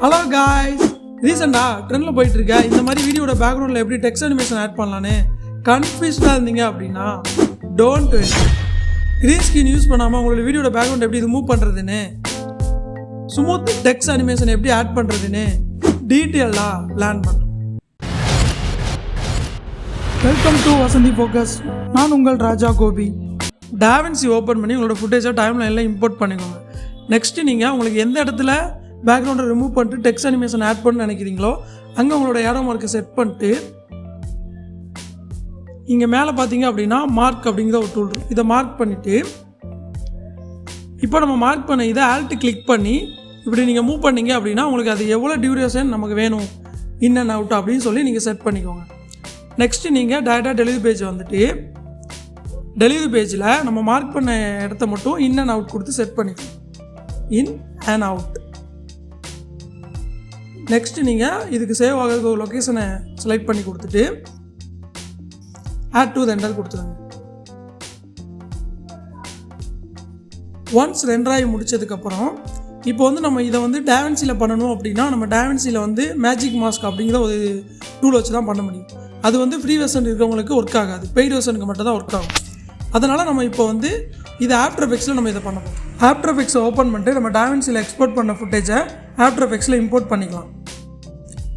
Hello guys, ரீசெண்டாக ட்ரெண்டில் போயிட்டுருக்க இந்த மாதிரி வீடியோட பேக்ரவுண்டில் எப்படி டெக்ஸ்ட் அனிமேஷன் ஆட் பண்ணலான்னு கன்ஃபியூஸ்டாக இருந்தீங்க அப்படின்னா டோன்ட் க்ரீன் ஸ்க்ரீன் யூஸ் பண்ணாமல் உங்களோட வீடியோட பேக்ரவுண்ட் எப்படி ரிமூவ் பண்ணுறதுன்னு, ஸ்மூத் டெக்ஸ்ட் அனிமேஷன் எப்படி ஆட் பண்ணுறதுன்னு டீட்டெயிலாக லேர்ன் பண்ணுறோம். Welcome to Vasanthi focus. நான் உங்கள் ராஜா கோபி. DaVinci ஓப்பன் பண்ணி உங்களோட ஃபுட்டேஜை டைம்லைனில் இம்போர்ட் பண்ணிக்கோங்க. நெக்ஸ்ட்டு நீங்கள் உங்களுக்கு எந்த இடத்துல பேக்ரவுண்டை ரிமூவ் பண்ணிட்டு டெக்ஸ்ட் அனிமேஷன் ஆட் பண்ண நினைக்கிறீங்களோ அங்கே உங்களோட ஏரோ மார்க்கை செட் பண்ணிட்டு இங்கே மேலே பார்த்தீங்க அப்படின்னா மார்க் அப்படிங்கிற ஒரு டூல் இருக்கும். இதை மார்க் பண்ணிவிட்டு இப்போ நம்ம மார்க் பண்ண இதை ஆல்ட் கிளிக் பண்ணி இப்படி நீங்கள் மூவ் பண்ணிங்க அப்படின்னா உங்களுக்கு அது எவ்வளோ டியூரேஷன் நமக்கு வேணும் இன் அண்ட் அவுட் அப்படின்னு சொல்லி நீங்கள் செட் பண்ணிக்கோங்க. நெக்ஸ்ட்டு நீங்கள் டேரெக்டாக டெலிவரி பேஜ் வந்துட்டு டெலிவரி பேஜில் நம்ம மார்க் பண்ண இடத்த மட்டும் இன் அண்ட் அவுட் கொடுத்து செட் பண்ணிக்கோங்க. In and out. நெக்ஸ்ட்டு நீங்கள் இதுக்கு சேவ் ஆகிறதுக்கு ஒரு லொக்கேஷனை செலக்ட் பண்ணி கொடுத்துட்டு ஆட் டு ரெண்டர் கொடுத்துருங்க. ஒன்ஸ் ரெண்டராகி முடித்ததுக்கப்புறம் இப்போ வந்து நம்ம இதை வந்து DaVinciயில் பண்ணணும் அப்படின்னா நம்ம DaVinciயில் வந்து மேஜிக் மாஸ்க் அப்படிங்கிற ஒரு டூல் வச்சு தான் பண்ண முடியும். அது வந்து ஃப்ரீ வெர்ஷன் இருக்கிறவங்களுக்கு ஒர்க் ஆகாது, பெய்ட் வெர்ஷனுக்கு மட்டும் தான் ஒர்க் ஆகும். அதனால் நம்ம இப்போ வந்து இது ஆஃப்டர் எஃபெக்ட்ஸில் நம்ம இதை பண்ண போகிறோம். ஆஃப்டர் எஃபெக்ட்ஸை ஓப்பன் பண்ணிட்டு நம்ம DaVinciயில் எக்ஸ்போர்ட் பண்ண ஃபுட்டேஜை ஆஃப்டர் எஃபெக்ட்ஸில் இம்போர்ட் பண்ணிக்கலாம்.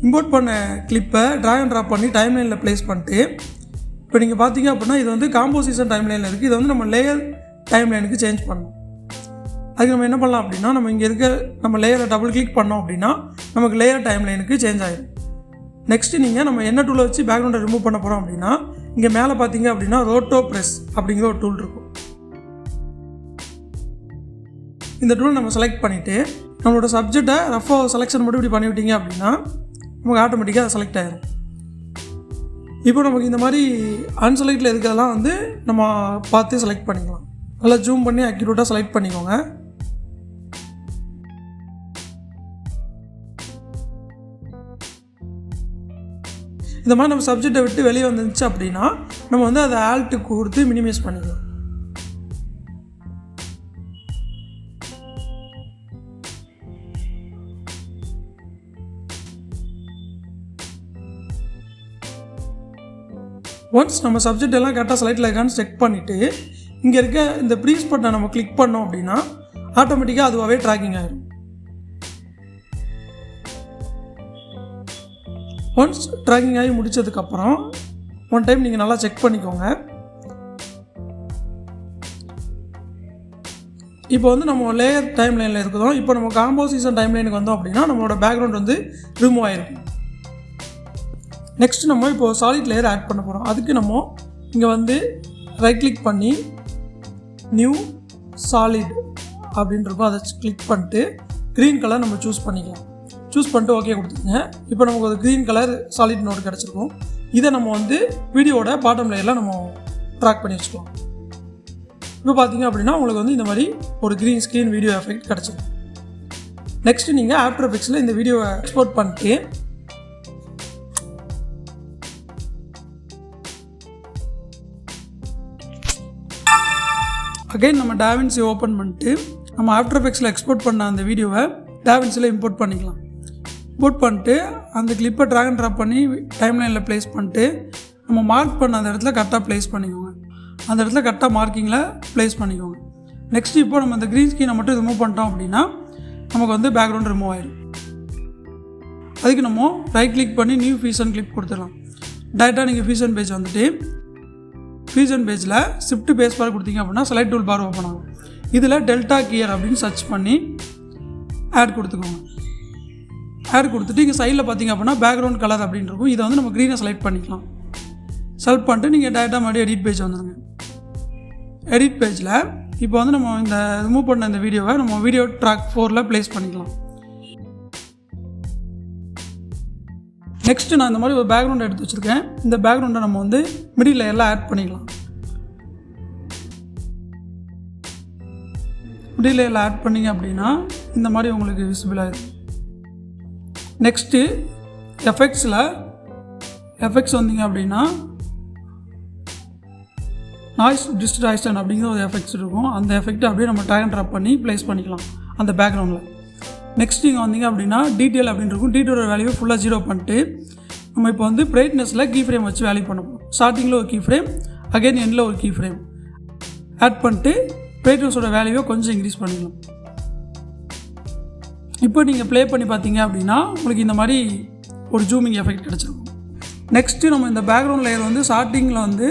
இம்போர்ட் பண்ண கிளிப்பை ட்ராக் அண்ட் ட்ராப் பண்ணி டைம்லைனில் ப்ளேஸ் பண்ணிட்டு இப்போ நீங்கள் பார்த்தீங்க அப்படின்னா இது வந்து காம்போசிஷன் டைம்லைனில் இருக்குது. இதை வந்து நம்ம லேயர் டைம்லைனுக்கு சேஞ்ச் பண்ணணும். அதுக்கு நம்ம என்ன பண்ணலாம் அப்படின்னா நம்ம இங்கே இருக்க நம்ம லேயரை டபுள் கிளிக் பண்ணோம் அப்படின்னா நமக்கு லேயர் டைம்லைனுக்கு சேஞ்ச் ஆகிடும். நெக்ஸ்ட்டு நீங்கள் நம்ம என்ன டூலை வச்சு பேக்ரவுண்டை ரிமூவ் பண்ண போகிறோம் அப்படின்னா இங்கே மேலே பார்த்தீங்க அப்படின்னா ரோட்டோ ப்ரெஸ் அப்படிங்கிற ஒரு டூல் இருக்கும். இந்த டூல் நம்ம செலக்ட் பண்ணிவிட்டு நம்மளோட சப்ஜெக்டை ரஃபாக செலெக்ஷன் மட்டும் இப்படி பண்ணிவிட்டீங்க அப்படின்னா நமக்கு ஆட்டோமேட்டிக்காக அதை செலக்ட் ஆகிடும். இப்போ நமக்கு இந்த மாதிரி அன்செலக்டில் இருக்கிறதெல்லாம் வந்து நம்ம பார்த்து செலக்ட் பண்ணிக்கலாம். நல்லா ஜூம் பண்ணி அக்யூரேட்டாக செலக்ட் பண்ணிக்கோங்க. இந்த மாதிரி நம்ம சப்ஜெக்டை விட்டு வெளியே வந்துச்சு அப்படின்னா நம்ம வந்து அதை ஆல்ட்டு கொடுத்து மினிமைஸ் பண்ணிக்கலாம். ஒன்ஸ் நம்ம சப்ஜெக்ட் எல்லாம் கரெக்டாக செலக்டில் இருக்கான்னு செக் பண்ணிவிட்டு இங்கே இருக்க இந்த ப்ரீஸ் பட்டனை நம்ம கிளிக் பண்ணோம் அப்படின்னா ஆட்டோமேட்டிக்காக அதுவாகவே ட்ராக்கிங் ஆகிடும். ஒன்ஸ் ட்ராக்கிங் ஆகி முடித்ததுக்கப்புறம் ஒன் டைம் நீங்கள் நல்லா செக் பண்ணிக்கோங்க. இப்போ வந்து நம்ம லேயர் டைம் லைனில் இருக்கிறோம். இப்போ நம்ம காம்போசிஷன் டைம் லைனுக்கு வந்தோம் அப்படின்னா நம்மளோட பேக்ரவுண்ட் வந்து ரிமூவ் ஆகிருக்கும். நெக்ஸ்ட்டு நம்ம இப்போது சாலிட் லேயர் ஆட் பண்ண போகிறோம். அதுக்கு நம்ம இங்கே வந்து ரைட் கிளிக் பண்ணி நியூ சாலிட் அப்படின்றப்போ அதை கிளிக் பண்ணிட்டு க்ரீன் கலர் நம்ம சூஸ் பண்ணிக்கலாம். சூஸ் பண்ணிட்டு ஓகே கொடுத்துருங்க. இப்போ நமக்கு ஒரு க்ரீன் கலர் சாலிட் நோட் கிடச்சிருக்கும். இதை நம்ம வந்து வீடியோட பாட்டம் லேயரில் நம்ம ட்ராக் பண்ணி வச்சுக்கலாம். இப்போ பார்த்தீங்க அப்படின்னா உங்களுக்கு வந்து இந்த மாதிரி ஒரு க்ரீன் ஸ்க்ரீன் வீடியோ எஃபெக்ட் கிடச்சிருக்கும். நெக்ஸ்ட்டு நீங்கள் ஆஃப்டர் எஃபெக்ட்ஸில் இந்த வீடியோவை எக்ஸ்போர்ட் பண்ணிட்டு அகைன் நம்ம DaVinci ஓப்பன் பண்ணிட்டு நம்ம ஆஃப்டர் எஃபெக்ட்ஸில் எக்ஸ்போர்ட் பண்ண அந்த வீடியோவை DaVinciயில் இம்போர்ட் பண்ணிக்கலாம். இம்போர்ட் பண்ணிட்டு அந்த கிளிப்பை ட்ராக் அண்ட் ட்ராப் பண்ணி டைம்லைனில் ப்ளேஸ் பண்ணிட்டு நம்ம மார்க் பண்ண அந்த இடத்துல கரெக்டாக ப்ளேஸ் பண்ணிக்கோங்க. அந்த இடத்துல கரெக்டாக மார்க்கிங்கில் ப்ளேஸ் பண்ணிக்கோங்க. நெக்ஸ்ட்டு இப்போ நம்ம அந்த க்ரீன் ஸ்க்ரீனை மட்டும் ரிமூவ் பண்ணிட்டோம் அப்படின்னா நமக்கு வந்து பேக்ரவுண்ட் ரிமூவ் ஆகிடும். அதுக்கு நம்ம ரைட் கிளிக் பண்ணி நியூ ஃபியூஷன் கிளிப் கொடுத்துடலாம். டேரெக்டாக நீங்கள் ஃபியூஷன் பேஜ் வந்துட்டு ஃபியூஷன் பேஜில் ஷிஃப்ட் பேஸ் பார் கொடுத்தீங்க அப்படின்னா செலக்ட் டூல் பார் ஓப்பன் ஆகும். இதில் டெல்டா கியர் அப்படின்னு சர்ச் பண்ணி ஆட் கொடுத்துக்கோங்க. ஆட் கொடுத்துட்டு இங்கே சைடில் பார்த்தீங்க அப்படின்னா பேக்ரவுண்ட் கலர் அப்படின்னு இருக்கும். இதை வந்து நம்ம க்ரீனை செலக்ட் பண்ணிக்கலாம். செலக்ட் பண்ணிட்டு நீங்கள் டேரெக்டாக மறுபடியும் எடிட் பேஜ் வந்துடுங்க. எடிட் பேஜில் இப்போ வந்து நம்ம இந்த ரிமூவ் பண்ண இந்த வீடியோவை நம்ம வீடியோ ட்ராக் 4ல் ப்ளேஸ் பண்ணிக்கலாம். நெக்ஸ்ட்டு நான் இந்த மாதிரி ஒரு பேக்ரவுண்ட் எடுத்து வச்சுருக்கேன். இந்த பேக்ரவுண்டை நம்ம வந்து மிடில் லேயரில் ஆட் பண்ணிக்கலாம். மிடில் லேயரில் ஆட் பண்ணிங்க அப்படின்னா இந்த மாதிரி உங்களுக்கு விசிபிள் ஆகிடும். நெக்ஸ்ட்டு எஃபெக்ட்ஸ் வந்தீங்க அப்படின்னா நாய்ஸ் டிஸ்ட்ராக்ஷன் அப்படிங்கிற ஒரு எஃபெக்ட்ஸ் இருக்கும். அந்த எஃபெக்ட் அப்படியே நம்ம ட்ராக் அண்ட் ட்ராப் பண்ணி ப்ளேஸ் பண்ணிக்கலாம் அந்த பேக்ரவுண்டில். நெக்ஸ்ட் இங்கே வந்தீங்க அப்படின்னா டீட்டெயில் அப்படின்னு இருக்கும். டீட்டெயிலோட வேல்யூவை ஃபுல்லாக 0 பண்ணிட்டு நம்ம இப்போ வந்து பிரைட்னஸில் கீ ஃப்ரேம் வச்சு வேல்யூ பண்ண போகிறோம். ஸ்டார்டிங்கில் ஒரு கீ ஃப்ரேம், அகைன் எண்டில் ஒரு கீ ஃப்ரேம் ஆட் பண்ணிட்டு பிரைட்னஸோட வேல்யூவை கொஞ்சம் இன்க்ரீஸ் பண்ணிக்கலாம். இப்போ நீங்கள் ப்ளே பண்ணி பார்த்தீங்க அப்படின்னா உங்களுக்கு இந்த மாதிரி ஒரு ஜூமிங் எஃபெக்ட் கிடச்சிருக்கும். நெக்ஸ்ட்டு நம்ம இந்த பேக்ரவுண்ட் லேயர் வந்து ஸ்டார்டிங்கில் வந்து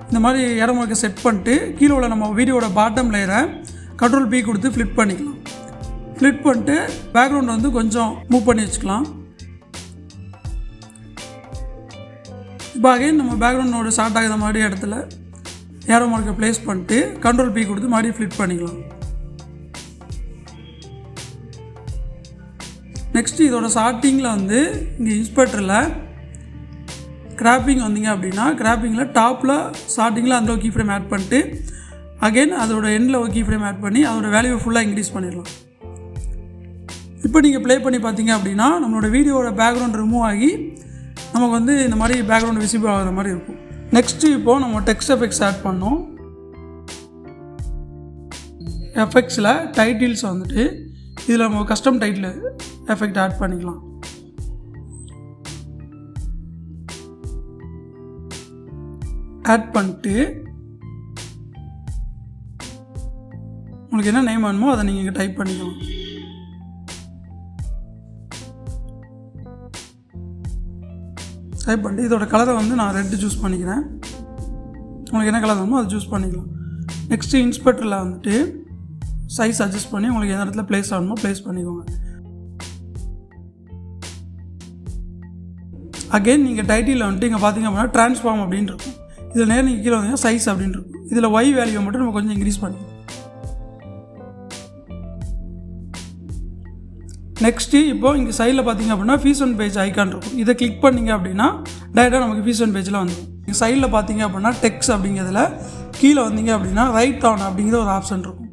இந்த மாதிரி இடமுறைக்க செட் பண்ணிட்டு கீழே உள்ள நம்ம வீடியோட பாட்டம் லேயரை Ctrl P கொடுத்து ஃப்ளிப் பண்ணிக்கலாம். ஃப்ளிப் பண்ணிட்டு பேக்ரவுண்ட் வந்து கொஞ்சம் மூவ் பண்ணி வச்சுக்கலாம். இப்போ அகைன் நம்ம பேக்ரவுண்டோட ஸ்டார்ட் ஆகிற மாதிரி இடத்துல ஏரோ மார்க்கை ப்ளேஸ் பண்ணிட்டு Ctrl P கொடுத்து மறுபடியும் ஃப்ளிப் பண்ணிக்கலாம். நெக்ஸ்ட்டு இதோட ஸ்டார்டிங்கில் வந்து இங்கே இன்ஸ்பெக்டரில் கிராப்பிங் வந்தீங்க அப்படின்னா கிராப்பிங்கில் டாப்பில் ஸ்டார்டிங்கில் அந்த கீ ஃப்ரேம் ஆட் பண்ணிட்டு அகைன் அதோட எண்டில் ஒரு கீ ஃப்ரேம் ஆட் பண்ணி அதோட வேல்யூவை ஃபுல்லாக இன்க்ரீஸ் பண்ணிடலாம். இப்போ நீங்கள் ப்ளே பண்ணி பார்த்தீங்க அப்படின்னா நம்மளோட வீடியோட பேக்ரவுண்ட் ரிமூவ் ஆகி நமக்கு வந்து இந்த மாதிரி பேக்ரவுண்ட் விசிபிள் ஆகிற மாதிரி இருக்கும். நெக்ஸ்ட்டு இப்போது நம்ம டெக்ஸ்ட் எஃபெக்ட்ஸ் ஆட் பண்ணோம். எஃபெக்ட்ஸில் டைட்டில்ஸ் வந்துட்டு இதில் நம்ம கஸ்டம் டைட்டில் எஃபெக்ட் ஆட் பண்ணிக்கலாம். ஆட் பண்ணிட்டு உங்களுக்கு என்ன நேம் வேணுமோ அதை நீங்கள் இங்கே டைப் பண்ணிக்கலாம். டைப் பண்ணிட்டு இதோட கலரை வந்து நான் ரெட்டு சூஸ் பண்ணிக்கிறேன். உங்களுக்கு என்ன கலர் வேணுமோ அதை சூஸ் பண்ணிக்கலாம். நெக்ஸ்ட்டு இன்ஸ்பெக்டரில் வந்துட்டு சைஸ் அட்ஜஸ்ட் பண்ணி உங்களுக்கு எந்த இடத்துல ப்ளேஸ் ஆகணுமோ ப்ளேஸ் பண்ணிக்கோங்க. அகெயின் நீங்கள் டைட்டிலில் வந்துட்டு இங்கே பார்த்தீங்க அப்படின்னா ட்ரான்ஸ்ஃபார்ம் அப்படின்னு இருக்கும். இதில் நேரம் நீங்கள் கீழே வந்தீங்கன்னா சைஸ் அப்படின்னு இருக்கும். இதில் ஒய் வேல்யூவை மட்டும் நம்ம கொஞ்சம் இன்க்ரீஸ் பண்ணிக்கலாம். நெக்ஸ்ட்டு இப்போது இங்கே சைடில் பார்த்தீங்க அப்படின்னா ஃபீஸ் ஒன் பேஜ் ஐக்கான் இருக்கும். இதை கிளிக் பண்ணிங்க அப்படின்னா டைரெக்டாக நமக்கு ஃபீஸ் ஒன் பேஜில் வந்துடும். இங்கே சைடில் பார்த்தீங்க அப்படின்னா டெக்ஸ்ட் அப்படிங்கிறதுல கீழே வந்தீங்க அப்படின்னா ரைட் ஆன் அப்படிங்கிற ஒரு ஆப்ஷன் இருக்கும்.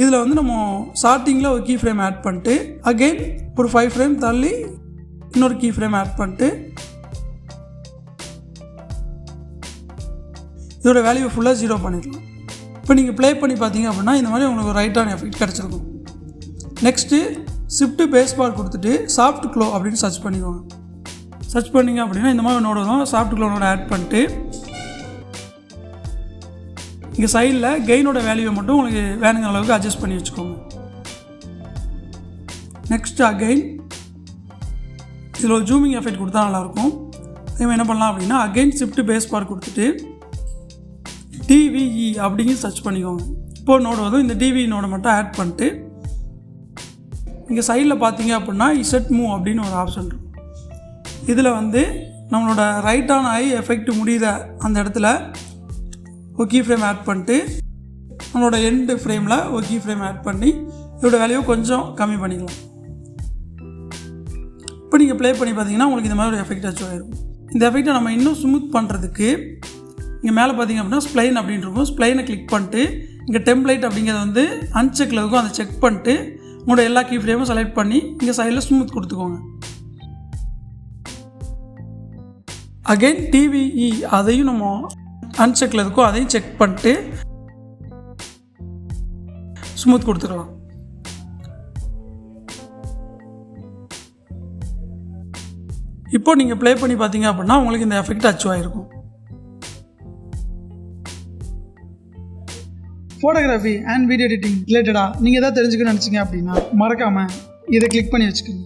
இதில் வந்து நம்ம ஸ்டார்டிங்கில் ஒரு கீ ஃப்ரேம் ஆட் பண்ணிட்டு அகெயின் ஒரு 5 ஃப்ரேம் தள்ளி இன்னொரு கீ ஃப்ரேம் ஆட் பண்ணிட்டு இதோட வேல்யூ ஃபுல்லாக 0 பண்ணிடலாம். இப்போ நீங்கள் ப்ளே பண்ணி பார்த்தீங்க அப்படின்னா இந்த மாதிரி உங்களுக்கு ஒரு ரைட் ஆன் எஃபெக்ட் கிடச்சிருக்கும். நெக்ஸ்ட்டு ஷிஃப்ட் பேஸ் பார் கொடுத்துட்டு சாஃப்ட் க்ளோ அப்படின்னு சர்ச் பண்ணிக்கோங்க. சர்ச் பண்ணிங்க அப்படின்னா இந்த மாதிரி நோட வரும். சாஃப்ட் க்ளோ நோட ஆட் பண்ணிட்டு இங்கே சைடில் கெயினோட வேல்யூவை மட்டும் உங்களுக்கு வேணுங்கிற அளவுக்கு அட்ஜஸ்ட் பண்ணி வச்சுக்கோங்க. நெக்ஸ்ட் அகைன் இதில் ஒரு ஜூமிங் எஃபெக்ட் கொடுத்தா நல்லாயிருக்கும். அதே என்ன பண்ணலாம் அப்படின்னா அகைன் ஷிஃப்ட் பேஸ் பார் கொடுத்துட்டு டிவிஇ அப்படிங்க சர்ச் பண்ணிக்கோங்க. இப்போது நோடு வரும். இந்த டிவிஇ நோடை மட்டும் ஆட் பண்ணிட்டு இங்கே சைடில் பார்த்தீங்க அப்படின்னா இசட் மூவ் அப்படின்னு ஒரு ஆப்ஷன் இருக்கும். இதில் வந்து நம்மளோட ரைட் ஆன் ஐ எஃபெக்ட் முடிகிற அந்த இடத்துல ஒரு கீ ஃப்ரேம் ஆட் பண்ணிட்டு நம்மளோட எண்டு ஃப்ரேமில் ஒரு கீ ஃப்ரேம் ஆட் பண்ணி இதோட வேல்யூ கொஞ்சம் கம்மி பண்ணிக்கலாம். இப்போ நீங்கள் ப்ளே பண்ணி பார்த்தீங்கன்னா உங்களுக்கு இந்த மாதிரி ஒரு எஃபெக்ட் அச்சீவ் ஆகிருக்கும். இந்த எஃபெக்டை நம்ம இன்னும் ஸ்மூத் பண்ணுறதுக்கு இங்கே மேலே பார்த்தீங்க அப்படின்னா ஸ்ப்ளைன் அப்படின்னு இருக்கும். ஸ்ப்ளைனை கிளிக் பண்ணிட்டு இங்கே டெம்ப்ளேட் அப்படிங்கிறது வந்து அன்செக்கில் இருக்கும். அதை செக் பண்ணிட்டு உங்களோட எல்லா கீ ஃப்ரேமும் செலக்ட் பண்ணி இங்கே சைடில் ஸ்மூத் கொடுத்துக்கோங்க. அகைன் டிவிஇ அதையும் நம்ம அன்செக்கில் இருக்கும். அதையும் செக் பண்ணிட்டு ஸ்மூத் கொடுத்துக்கலாம். இப்போ நீங்கள் ப்ளே பண்ணி பார்த்தீங்க அப்படின்னா உங்களுக்கு இந்த எஃபெக்ட் அச்சீவ் ஆகிருக்கும். ஃபோட்டோகிராஃபி அண்ட் வீடியோ எடிட்டிங் ரிலேட்டடாக நீங்கள் எதாவது தெரிஞ்சுக்கணும்னு நினச்சிங்க அப்படின்னா மறக்காமல் இதை கிளிக் பண்ணி வச்சுக்கோங்க.